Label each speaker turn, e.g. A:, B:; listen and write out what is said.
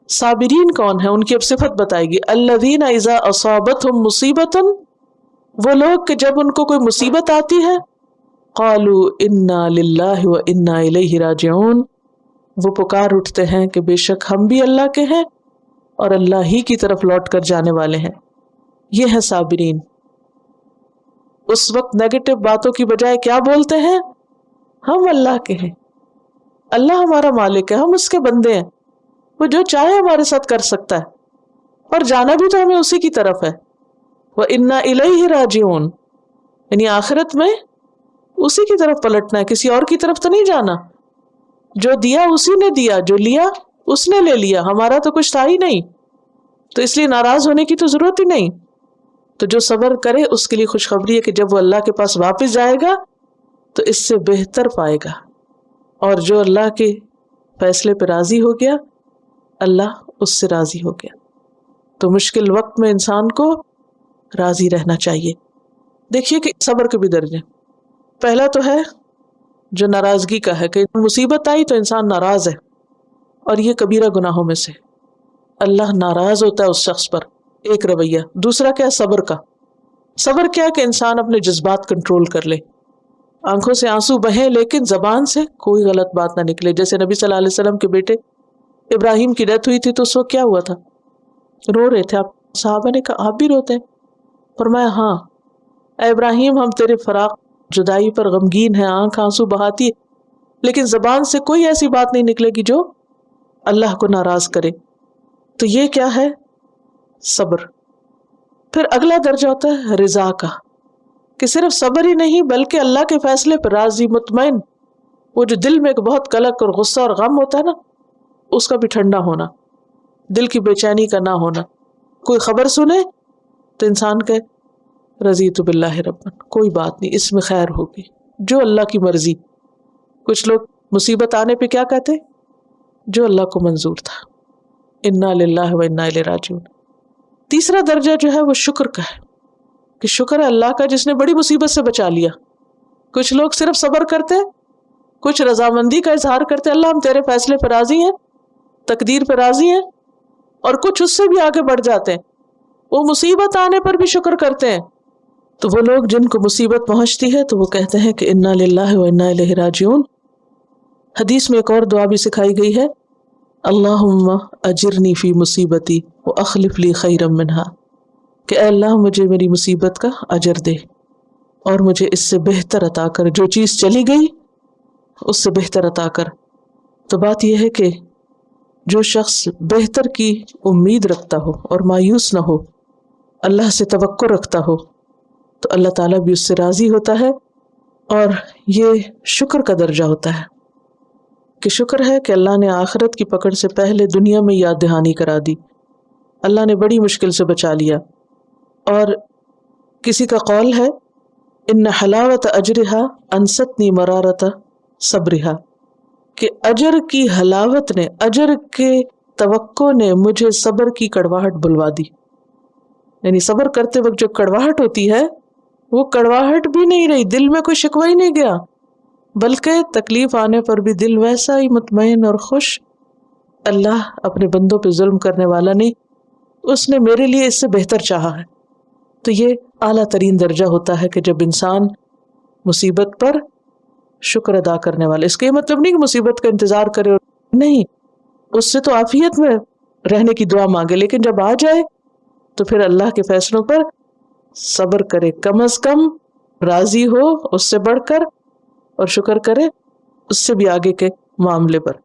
A: साबिरीन कौन है, उनकी अब सिफत बताएगी। अल्लज़ीना इज़ा असाबतहुम मुसीबतन, वो लोग कि जब उनको कोई मुसीबत आती है, क़ालू इन्ना लिल्लाहि व इन्ना इलैहि राजिऊन, वो पुकार उठते हैं कि बेशक हम भी अल्लाह के हैं और अल्लाह ही की तरफ लौट कर जाने वाले हैं। ये है साबिरीन। उस वक्त नेगेटिव बातों की बजाय क्या बोलते हैं, हम अल्लाह के हैं, अल्लाह हमारा मालिक है, हम उसके बंदे हैं, वो जो चाहे हमारे साथ कर सकता है और जाना भी तो हमें उसी की तरफ है। व इन्ना इलैहि राजिऊन, यानी आखिरत में उसी की तरफ पलटना है, किसी और की तरफ तो नहीं जाना। जो दिया उसी ने दिया, जो लिया उसने ले लिया, हमारा तो कुछ था ही नहीं, तो इसलिए नाराज होने की तो जरूरत ही नहीं। तो जो सब्र करे उसके लिए खुशखबरी है कि जब वो अल्लाह के पास वापस जाएगा तो इससे बेहतर पाएगा। और जो अल्लाह के फैसले पर राजी हो गया, अल्लाह उससे राजी हो गया। तो मुश्किल वक्त में इंसान को राजी रहना चाहिए। देखिए कि सब्र के भी दर्जे, पहला तो है जो नाराजगी का है कि मुसीबत आई तो इंसान नाराज है, और ये कबीरा गुनाहों में से, अल्लाह नाराज होता है उस शख्स पर, एक रवैया। दूसरा क्या है, सब्र का। सब्र क्या है कि इंसान अपने जज्बात कंट्रोल कर ले, आंखों से आंसू बहे लेकिन जबान से कोई गलत बात ना निकले। जैसे नबी सल्लल्लाहु अलैहि वसल्लम के बेटे इब्राहिम की डेथ हुई थी तो उस वक्त क्या हुआ था, रो रहे थे। आप साहबा ने कहा आप भी रोते हैं? फरमाया हाँ ऐ इब्राहिम, हम तेरे फराक जुदाई पर गमगीन हैं, आंख आंसू बहाती है, लेकिन जबान से कोई ऐसी बात नहीं निकलेगी जो अल्लाह को नाराज करे। तो ये क्या है, सब्र। फिर अगला दर्जा होता है रिजा का, कि सिर्फ सब्र ही नहीं बल्कि अल्लाह के फैसले पर राजी मुतमईन। वो जो दिल में एक बहुत कलक और गुस्सा और गम होता है ना, उसका भी ठंडा होना, दिल की बेचैनी का ना होना। कोई खबर सुने तो इंसान कहे रज़ीतु बिल्लाहि रब्बन, कोई बात नहीं, इसमें खैर होगी, जो अल्लाह की मर्जी। कुछ लोग मुसीबत आने पे क्या कहते, जो अल्लाह को मंजूर था, इन्ना लिल्लाहि व इन्ना इलैहि राजिऊन। तीसरा दर्जा जो है वो शुक्र का है, कि शुक्र है अल्लाह का जिसने बड़ी मुसीबत से बचा लिया। कुछ लोग सिर्फ सब्र करते, कुछ रजामंदी का इजहार करते, अल्लाह हम तेरे फैसले पर राजी हैं, तकदीर पर राजी हैं, और कुछ उससे भी आगे बढ़ जाते हैं, वो मुसीबत आने पर भी शुक्र करते हैं। तो वो लोग जिनको मुसीबत पहुंचती है तो वो कहते हैं कि इन्ना लिल्लाहि व इन्ना इलैहि राजिऊन। हदीस में एक और दुआ भी सिखाई गई है, अल्लाहुम्मा अजिरनी फी मुसीबती व अखलिफ ली खैरम मिनहा, कि अल्लाह मुझे मेरी मुसीबत का अजर दे और मुझे इससे बेहतर अता कर, जो चीज़ चली गई उससे बेहतर अता कर। तो बात यह है कि जो शख्स बेहतर की उम्मीद रखता हो और मायूस ना हो, अल्लाह से तवक्कुल रखता हो, तो अल्लाह ताला भी उससे राज़ी होता है। और ये शुक्र का दर्जा होता है कि शुक्र है कि अल्लाह ने आखिरत की पकड़ से पहले दुनिया में याद दहानी करा दी, अल्लाह ने बड़ी मुश्किल से बचा लिया। और किसी का कौल है इन्न हलावत अजरिहा अनसतनी मरारत सब्रिहा, कि अजर की हलावत ने, अजर के तवक्को ने मुझे सब्र की कड़वाहट बुलवा दी। यानी सब्र करते वक्त जो कड़वाहट होती है वो कड़वाहट भी नहीं रही, दिल में कोई शिकवा ही नहीं गया, बल्कि तकलीफ आने पर भी दिल वैसा ही मुतमईन और खुश। अल्लाह अपने बंदों पे जुल्म करने वाला नहीं, उसने मेरे लिए इससे बेहतर चाहा है। तो ये आला तरीन दर्जा होता है कि जब इंसान मुसीबत पर शुक्र अदा करने वाला। इसका ये मतलब नहीं कि मुसीबत का इंतजार करे, नहीं, उससे तो आफियत में रहने की दुआ मांगे, लेकिन जब आ जाए तो फिर अल्लाह के फैसलों पर सब्र करे, कम अज कम राजी हो उससे बढ़कर, और शुक्र करे उससे भी आगे के मामले पर।